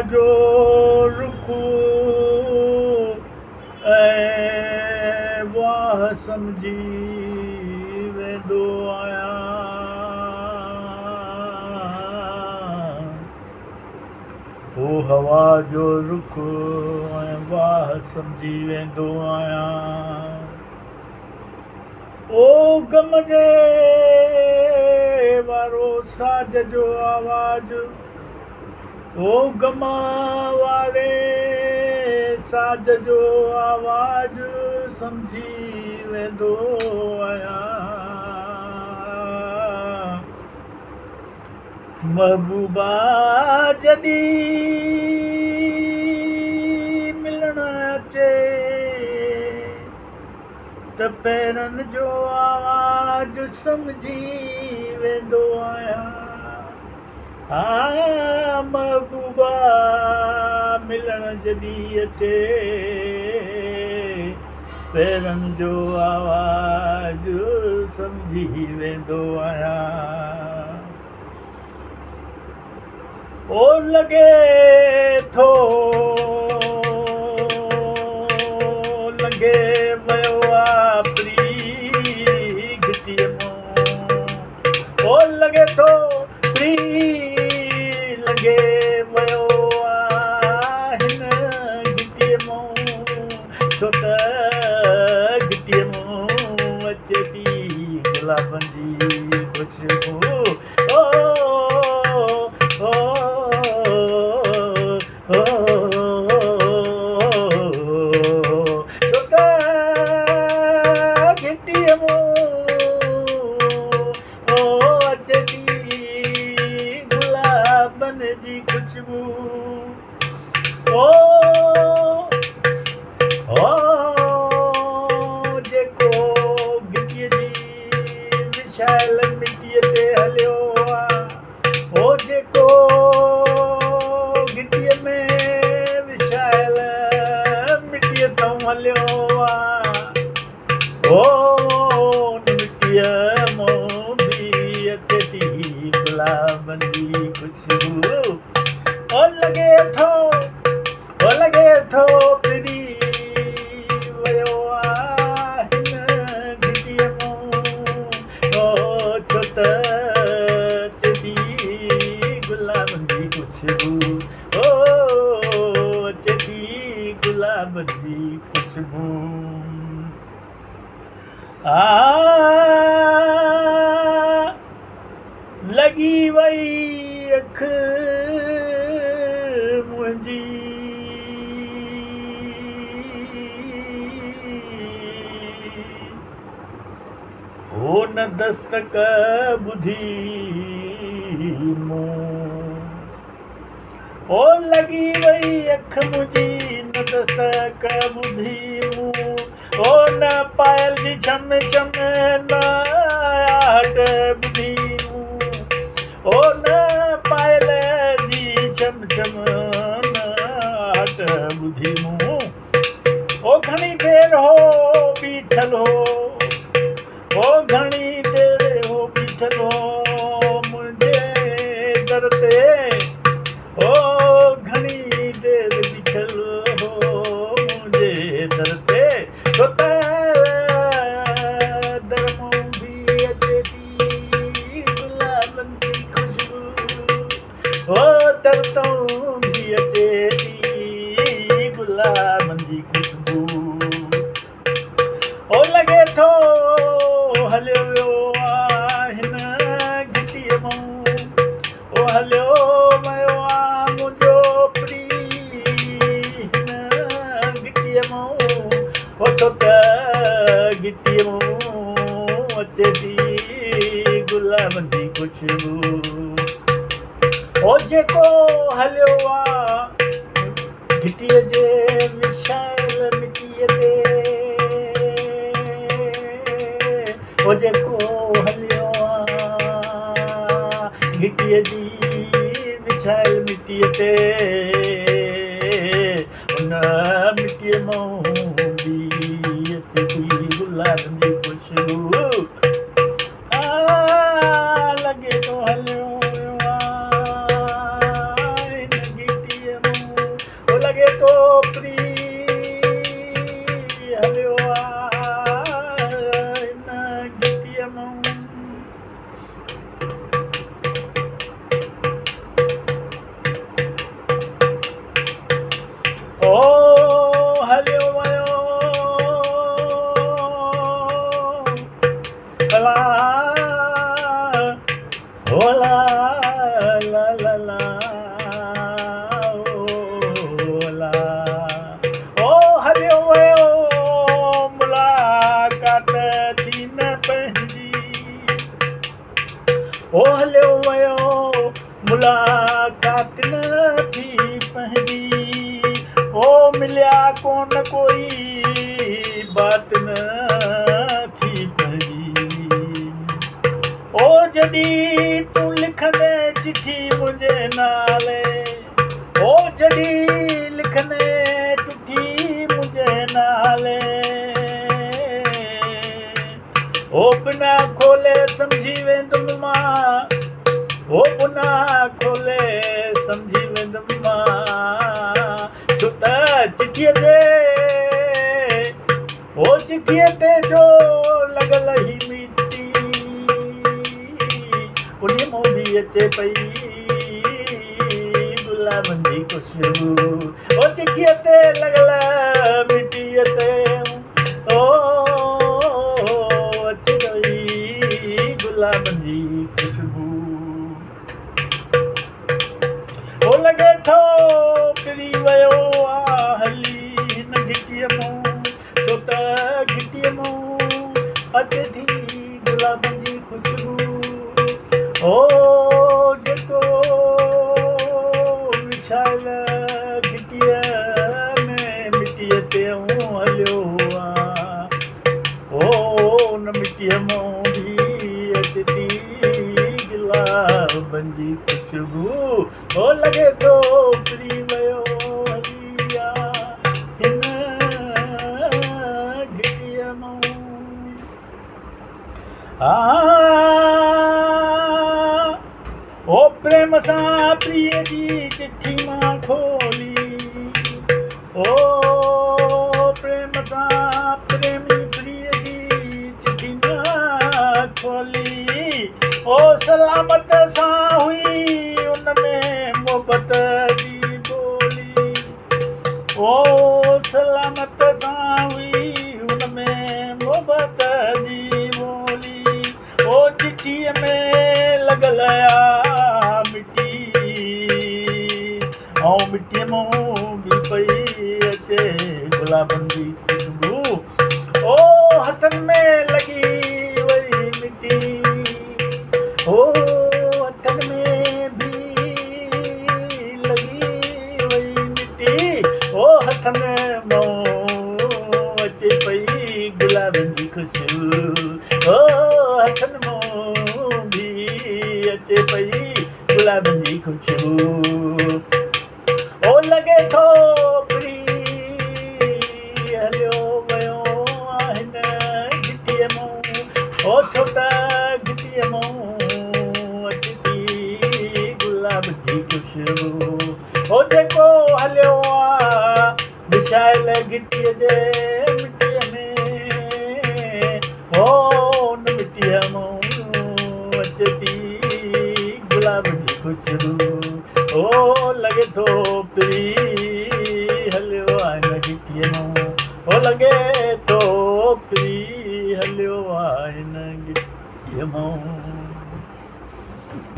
जो रुख ऐं वाह सम्झी वेंदो आहियां। ओ हवा जो रुख ऐं वाह सम्झी वेंदो आहियां। ओ गम जे वारो साज जो आवाज़, ओ गम वारे साज जो आवाज़ सम्झी वेंदो आहियां। महबूबा जॾहिं मिलण अचे त पेरनि जो आवाज़ सम्झी वेंदो आहियां। हा महबूबा मिलण जॾहिं अचे पेरनि जो आवाज़ सम्झी वेंदो आहियां। ओ लॻे थो लॻे वियो आहे प्री घिटीअ मूं। ओ लॻे थो प्री लॻे वियो आहे हिन घिटीअ मूं। छो त घिटीअ मूं अचे थी गुलाबनि जी ख़ुशबू। जी खुशबू जेको घिटीअ जी विछायल मिटीअ ते हलियो आहे। ओ जेको घिटीअ में विछायल मिटीअ तां हलियो आहे। ओ मिटीअ मूं बि अचे थी गुलाबनि जी खुशबू। ओ लॻे थो प्री वियो आहे हिन घिटीअ मूं। ओ छो त अचे थी गुलाबनि जी खुशबू। ओ अचे थी गुलाबनि जी खुशबू। लॻी वई अख मुंहिंजी हो न दस्तक ॿुधी मूं। ओ लॻी वई अख मुंहिंजी न दस्तक ॿुधी मूं। ओ न पायल जी छम छम न आहट ॿुधी मूं। ओ न पायल जी छम छम न आहट ॿुधी मूं। ओ घणी देर हो बीठल हो। ओ घणी देर हो बीठल हो मुंहिंजे दर ते। ओ घणी देर बीठल हो मुंहिंजे दर ते। छो त दर मूं बि अचे थी गुलाबनि जी खुशबू। ओ दर तां बि अचे थी गुलाबनि जी खुशबू। ओ लॻे थो हलियो वियो आहे हिन घिटीअ मूं। ओ हलियो वियो आहे मुंहिंजो प्री हिन घिटीअ मूं। ओ छो त घिटीअ मूं अचे थी गुलाबनि जी खुशबू। ओ जेको हलियो आहे घिटीअ जे विछायल मिटीअ ते। ओ जेको हलियो आहे घिटीअ जी विछायल मिटीअ ते। उन मिटीअ मूं बि अचे थी गुलाबनि जी खुशबू। लॻे थो हलियो वियो आहे हिन घिटीअ मूं। मुलाकात न थी पंहिंजी, ओ मिलिया कोन कोई बात न थी पंहिंजी। ओ जॾहिं तूं लिखंदे चिठी मुंहिंजे नाले, ओ जॾहिं लिखंदे चिठी मुंहिंजे नाले, ओ बिना खोले सम्झी वेंदुमि मां, ओ बिना खोले सम्झी वेंदुमि मां, छो त चिठीअ ते जो लॻल ही मिटी, उन मां बि अचे पई गुलाबनि जी ख़ुशबू। ओ चिठीअ ते लॻल मिटीअ ते ओ अचे पई गुलाबनि जी ख़ुशबू। ओ लॻे थो किरी वियो आ हली हिन घिटीअ मां, छो त घिटीअ मां अचे थी गुलाबनि जी ख़ुशबू। ओ जेको विछायल घिटीअ में मिटीअ ते हलियो आ, ओ उन मिटीअ मां बि अचे थी गुलाबनि जी ख़ुशबू। ओ लॻे थो किरी वियो हली आ हिन घिटीअ मां। ओ प्रेम सां प्रिय जी चिठी मां खोली, ओ प्रेम सां प्रेमी प्रिय जी चिठी मां खोली, ओ सलामत सां हुई उनमें मोहबत जी बोली, ओ सलामत सां हुई उनमें मोहबत जी बोली। ओ चिठीअ में लॻल आ मिटी, ऐं मिटीअ मां बि पई अचे गुलाबनि जी ख़ुशबू। ओ हथनि में लॻी वई मिटी, ओ हथनि में बि लॻी वई मिटी, ओ हथनि मां अचे पई गुलाबनि जी ख़ुशबू। ओ हथनि मां बि अचे पई गुलाबनि जी ख़ुशबू। ओ लॻे थो किरी हलियो वियो आ हिन घिटीअ मां, ओ छो त घिटीअ मां अचे थी गुलाब जी ख़ुशबू। ओ जेको हलियो आ विछायल घिटीअ जे मिटीअ में, ओ उन मिटीअ मां अचे थी गुलाब जी ख़ुशबू। ओ लॻे थो किरी हलियो आ हिन घिटीअ मां, ओ लॻे थो किरी हलियो आ हिन घिटीअ मां।